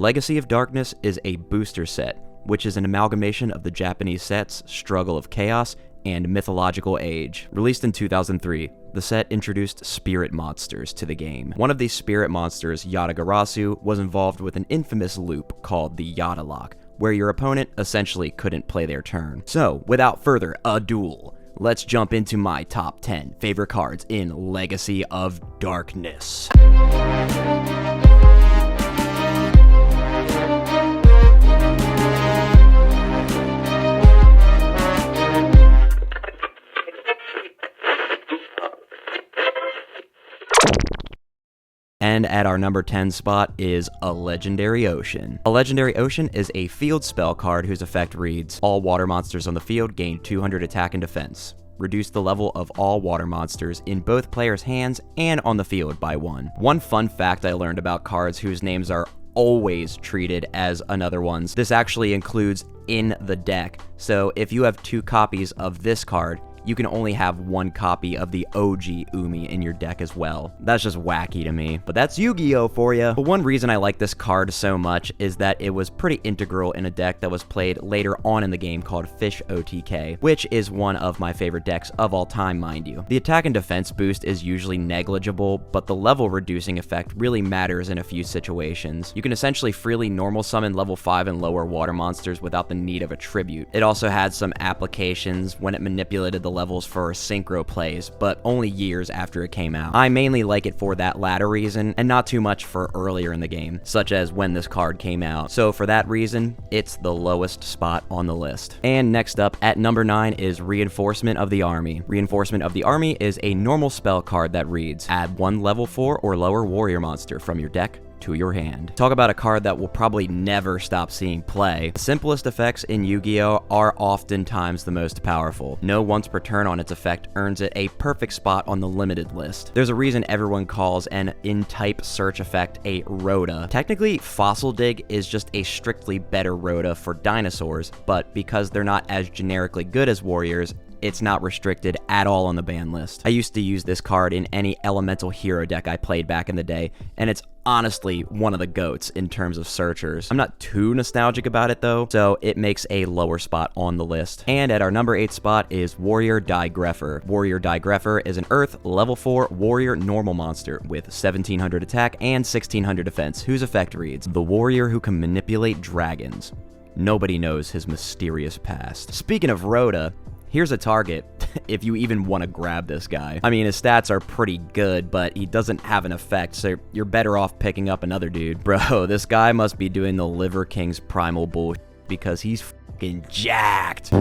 Legacy of Darkness is a booster set, which is an amalgamation of the Japanese sets Struggle of Chaos and Mythological Age. Released in 2003, the set introduced spirit monsters to the game. One of these spirit monsters, Yata-Garasu, was involved with an infamous loop called the Yata-Lock, where your opponent essentially couldn't play their turn. So, without further ado, let's jump into my top 10 favorite cards in Legacy of Darkness. And at our number 10 spot is a Legendary Ocean. A Legendary Ocean is a field spell card whose effect reads, all water monsters on the field gain 200 attack and defense. Reduce the level of all water monsters in both players' hands and on the field by 1. One fun fact I learned about cards whose names are always treated as another one's. This actually includes in the deck. So if you have 2 copies of this card, you can only have 1 copy of the OG Umi in your deck as well. That's just wacky to me, but that's Yu-Gi-Oh for you. But one reason I like this card so much is that it was pretty integral in a deck that was played later on in the game called Fish OTK, which is one of my favorite decks of all time, mind you. The attack and defense boost is usually negligible, but the level reducing effect really matters in a few situations. You can essentially freely normal summon level 5 and lower water monsters without the need of a tribute. It also had some applications when it manipulated the levels for synchro plays, but only years after it came out. I mainly like it for that latter reason, and not too much for earlier in the game, such as when this card came out. So for that reason, it's the lowest spot on the list. And next up, at number 9 is Reinforcement of the Army. Reinforcement of the Army is a normal spell card that reads, add 1 level 4 or lower warrior monster from your deck to your hand. Talk about a card that will probably never stop seeing play. The simplest effects in Yu-Gi-Oh! Are oftentimes the most powerful. No once per turn on its effect earns it a perfect spot on the limited list. There's a reason everyone calls an in-type search effect a Rhoda. Technically, Fossil Dig is just a strictly better Rhoda for dinosaurs, but because they're not as generically good as warriors, it's not restricted at all on the ban list. I used to use this card in any elemental hero deck I played back in the day, and it's honestly one of the GOATs in terms of searchers. I'm not too nostalgic about it though, so it makes a lower spot on the list. And at our number 8 spot is Warrior Diggraffer. Warrior Diggraffer is an Earth level 4 warrior normal monster with 1700 attack and 1600 defense, whose effect reads, the warrior who can manipulate dragons. Nobody knows his mysterious past. Speaking of Rhoda, here's a target, if you even want to grab this guy. I mean, his stats are pretty good, but he doesn't have an effect, so you're better off picking up another dude. Bro, this guy must be doing the Liver King's primal bullshit because he's fucking jacked.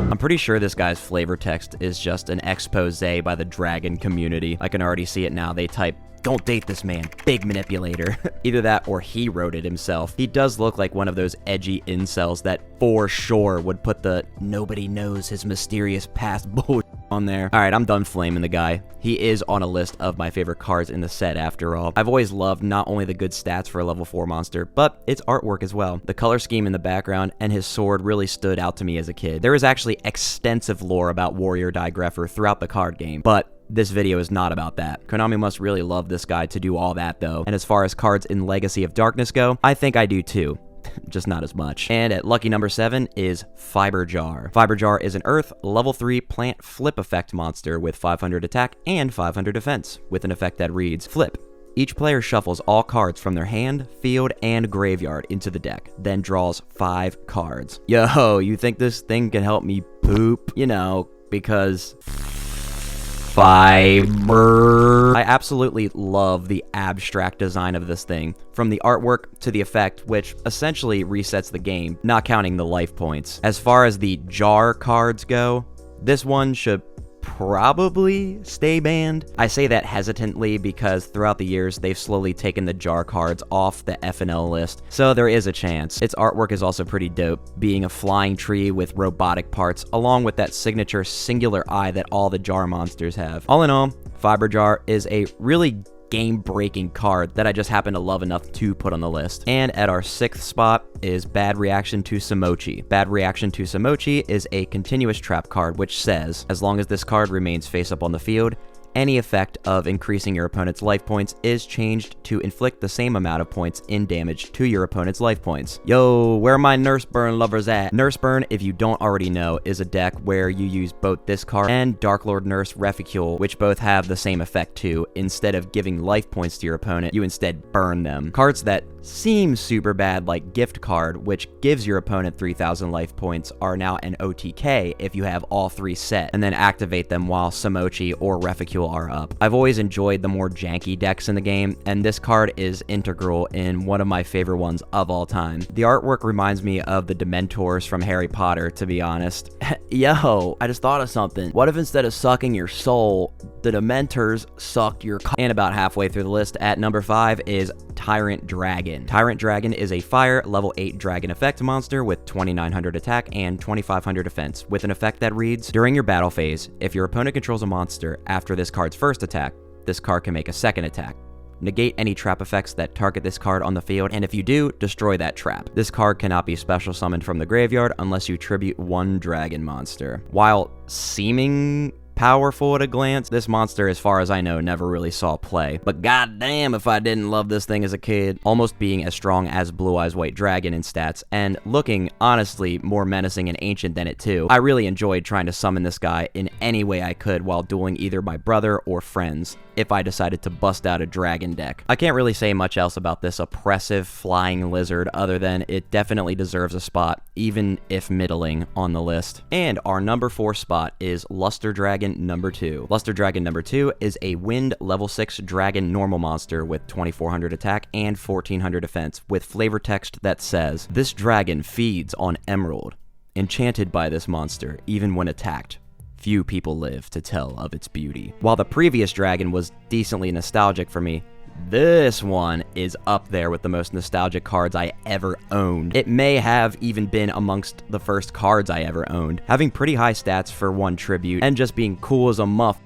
I'm pretty sure this guy's flavor text is just an expose by the dragon community. I can already see it now. They type, don't date this man, big manipulator. Either that or he wrote it himself. He does look like one of those edgy incels that for sure would put the nobody knows his mysterious past bullshit on there. Alright, I'm done flaming the guy. He is on a list of my favorite cards in the set after all. I've always loved not only the good stats for a level 4 monster, but its artwork as well. The color scheme in the background and his sword really stood out to me as a kid. There is actually extensive lore about Warrior Diggraffer throughout the card game, but this video is not about that. Konami must really love this guy to do all that though. And as far as cards in Legacy of Darkness go, I think I do too. Just not as much. And at lucky number 7 is Fiber Jar. Fiber Jar is an Earth level 3 plant flip effect monster with 500 attack and 500 defense, with an effect that reads, flip. Each player shuffles all cards from their hand, field, and graveyard into the deck, then draws 5 cards. Yo, you think this thing can help me poop? You know, because fiber. I absolutely love the abstract design of this thing, from the artwork to the effect, which essentially resets the game, not counting the life points. As far as the jar cards go, this one should probably stay banned. I say that hesitantly because throughout the years, they've slowly taken the jar cards off the FNL list, so there is a chance. Its artwork is also pretty dope, being a flying tree with robotic parts, along with that signature singular eye that all the jar monsters have. All in all, Fiber Jar is a really game-breaking card that I just happen to love enough to put on the list. And at our 6th spot is Bad Reaction to Samochi. Bad Reaction to Samochi is a continuous trap card which says, as long as this card remains face up on the field, any effect of increasing your opponent's life points is changed to inflict the same amount of points in damage to your opponent's life points. Yo, where are my Nurse Burn lovers at? Nurse Burn, if you don't already know, is a deck where you use both this card and Dark Lord Nurse Reficule, which both have the same effect too. Instead of giving life points to your opponent, you instead burn them. Cards that seem super bad, like Gift Card, which gives your opponent 3,000 life points, are now an OTK if you have all 3 set, and then activate them while Samochi or Reficule are up. I've always enjoyed the more janky decks in the game, and this card is integral in one of my favorite ones of all time. The artwork reminds me of the Dementors from Harry Potter, to be honest. Yo, I just thought of something. What if instead of sucking your soul, the Dementors sucked your And about halfway through the list, at number 5 is Tyrant Dragon. Tyrant Dragon is a fire level 8 dragon effect monster with 2,900 attack and 2,500 defense, with an effect that reads, during your battle phase, if your opponent controls a monster after this card's first attack, this card can make a second attack. Negate any trap effects that target this card on the field, and if you do, destroy that trap. This card cannot be special summoned from the graveyard unless you tribute 1 dragon monster. While seeming powerful at a glance, this monster, as far as I know, never really saw play. But goddamn if I didn't love this thing as a kid. Almost being as strong as Blue Eyes White Dragon in stats, and looking, honestly, more menacing and ancient than it too. I really enjoyed trying to summon this guy in any way I could while dueling either my brother or friends, if I decided to bust out a dragon deck. I can't really say much else about this oppressive flying lizard other than it definitely deserves a spot, even if middling, on the list. And our number 4 spot is Luster Dragon number 2. Luster Dragon number 2 is a wind level 6 dragon normal monster with 2,400 attack and 1,400 defense, with flavor text that says, this dragon feeds on emerald. Enchanted by this monster, even when attacked, few people live to tell of its beauty. While the previous dragon was decently nostalgic for me, this one is up there with the most nostalgic cards I ever owned. It may have even been amongst the first cards I ever owned. Having pretty high stats for 1 tribute, and just being cool as a muff,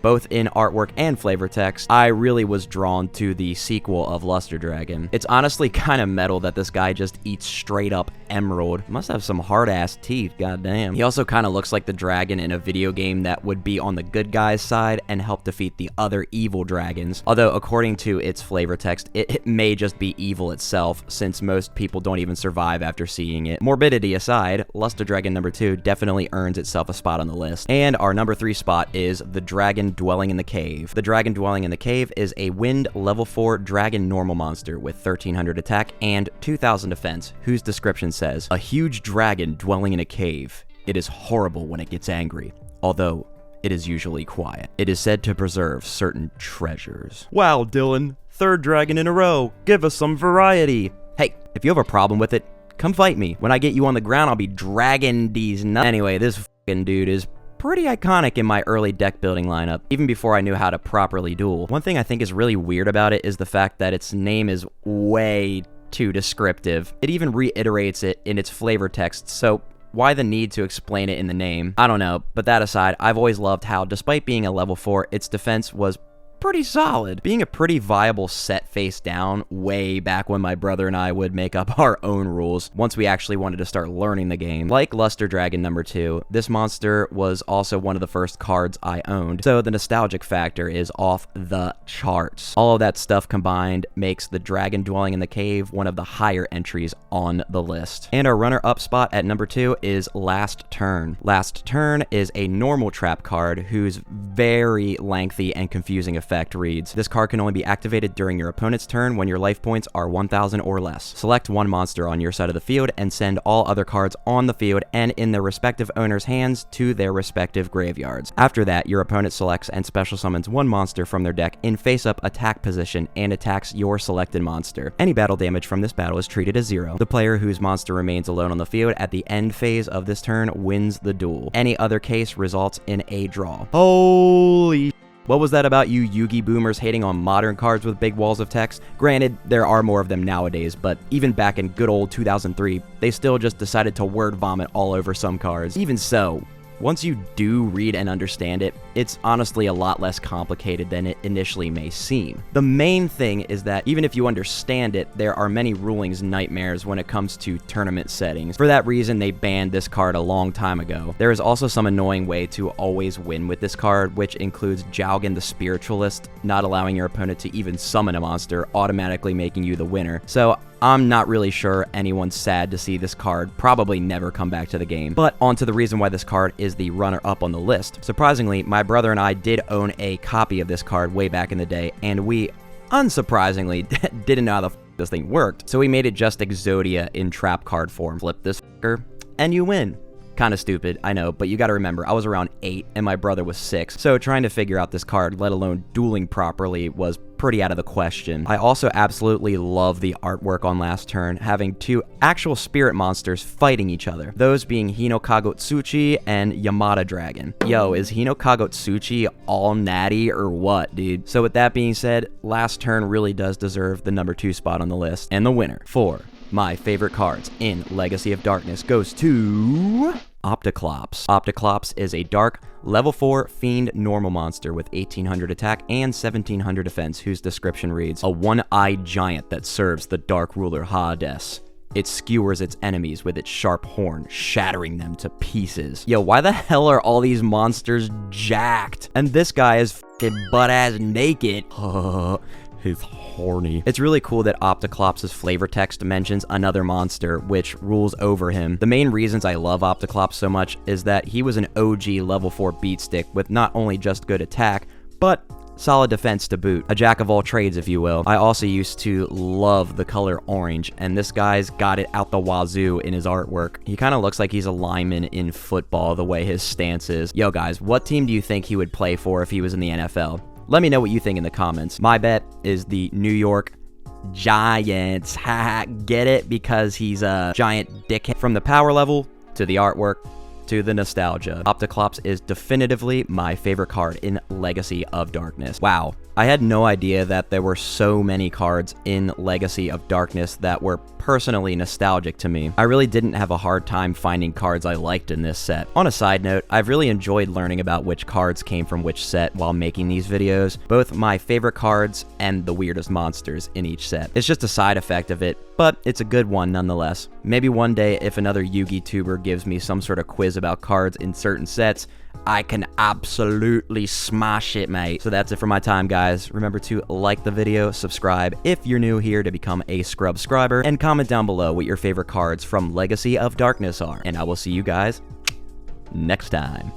both in artwork and flavor text, I really was drawn to the sequel of Luster Dragon. It's honestly kind of metal that this guy just eats straight up emerald. Must have some hard-ass teeth, goddamn. He also kind of looks like the dragon in a video game that would be on the good guy's side and help defeat the other evil dragons. Although, according to its flavor text, it may just be evil itself, since most people don't even survive after seeing it. Morbidity aside, Luster Dragon number 2 definitely earns itself a spot on the list. And our number 3 spot is the Dragon Dwelling in the Cave. The Dragon Dwelling in the Cave is a wind level 4 dragon normal monster with 1,300 attack and 2,000 defense, whose description says, a huge dragon dwelling in a cave. It is horrible when it gets angry, although it is usually quiet. It is said to preserve certain treasures. Wow, Dylan, 3rd dragon in a row. Give us some variety. Hey, if you have a problem with it, come fight me. When I get you on the ground, I'll be dragging these nuts. Anyway, this fucking dude is pretty iconic in my early deck building lineup, even before I knew how to properly duel. One thing I think is really weird about it is the fact that its name is way too descriptive. It even reiterates it in its flavor text, so why the need to explain it in the name? I don't know, but that aside, I've always loved how, despite being a level 4, its defense was pretty solid, being a pretty viable set face down way back when my brother and I would make up our own rules once we actually wanted to start learning the game. Like Luster Dragon number 2, this monster was also one of the first cards I owned, so the nostalgic factor is off the charts. All of that stuff combined makes the Dragon Dwelling in the Cave one of the higher entries on the list. And our runner-up spot at number 2 is Last Turn. Last Turn is a normal trap card whose very lengthy and confusing effect reads, this card can only be activated during your opponent's turn when your life points are 1,000 or less. Select 1 monster on your side of the field and send all other cards on the field and in their respective owner's hands to their respective graveyards. After that, your opponent selects and special summons 1 monster from their deck in face-up attack position and attacks your selected monster. Any battle damage from this battle is treated as 0. The player whose monster remains alone on the field at the end phase of this turn wins the duel. Any other case results in a draw. Holy what was that about you Yugi boomers hating on modern cards with big walls of text? Granted, there are more of them nowadays, but even back in good old 2003, they still just decided to word vomit all over some cards. Even so, once you do read and understand it, it's honestly a lot less complicated than it initially may seem. The main thing is that even if you understand it, there are many rulings nightmares when it comes to tournament settings. For that reason, they banned this card a long time ago. There is also some annoying way to always win with this card, which includes Jowgen the Spiritualist, not allowing your opponent to even summon a monster, automatically making you the winner. So I'm not really sure anyone's sad to see this card probably never come back to the game. But on to the reason why this card is the runner-up on the list. Surprisingly, my brother and I did own a copy of this card way back in the day, and we, unsurprisingly, didn't know how the this thing worked. So we made it just Exodia in trap card form. Flip this fucker, and you win. Kind of stupid, I know, but you gotta remember, I was around 8 and my brother was 6, so trying to figure out this card, let alone dueling properly, was pretty out of the question. I also absolutely love the artwork on last turn, having 2 actual spirit monsters fighting each other, those being Hinokagotsuchi and Yamada Dragon. Yo, is Hinokagotsuchi all natty or what, dude? So with that being said, last turn really does deserve the number 2 spot on the list, and the winner for my favorite cards in Legacy of Darkness goes to Opticlops. Opticlops is a dark, level 4 fiend normal monster with 1800 attack and 1700 defense, whose description reads, a one-eyed giant that serves the dark ruler Hades. It skewers its enemies with its sharp horn, shattering them to pieces. Yo, why the hell are all these monsters jacked? And this guy is f***ing butt-ass naked. He's horny. It's really cool that Opticlops' flavor text mentions another monster, which rules over him. The main reasons I love Opticlops so much is that he was an OG level 4 beatstick with not only just good attack, but solid defense to boot. A jack of all trades, if you will. I also used to love the color orange, and this guy's got it out the wazoo in his artwork. He kind of looks like he's a lineman in football, the way his stance is. Yo guys, what team do you think he would play for if he was in the NFL? Let me know what you think in the comments. My bet is the New York Giants. Haha, get it? Because he's a giant dickhead. From the power level to the artwork to the nostalgia, Opticlops is definitively my favorite card in Legacy of Darkness. Wow, I had no idea that there were so many cards in Legacy of Darkness that were personally nostalgic to me. I really didn't have a hard time finding cards I liked in this set. On a side note, I've really enjoyed learning about which cards came from which set while making these videos, both my favorite cards and the weirdest monsters in each set. It's just a side effect of it, but it's a good one nonetheless. Maybe one day, if another Yugi tuber gives me some sort of quiz about cards in certain sets, I can absolutely smash it, mate. So that's it for my time, guys. Remember to like the video, subscribe if you're new here to become a scrub-scriber, and comment down below what your favorite cards from Legacy of Darkness are. And I will see you guys next time.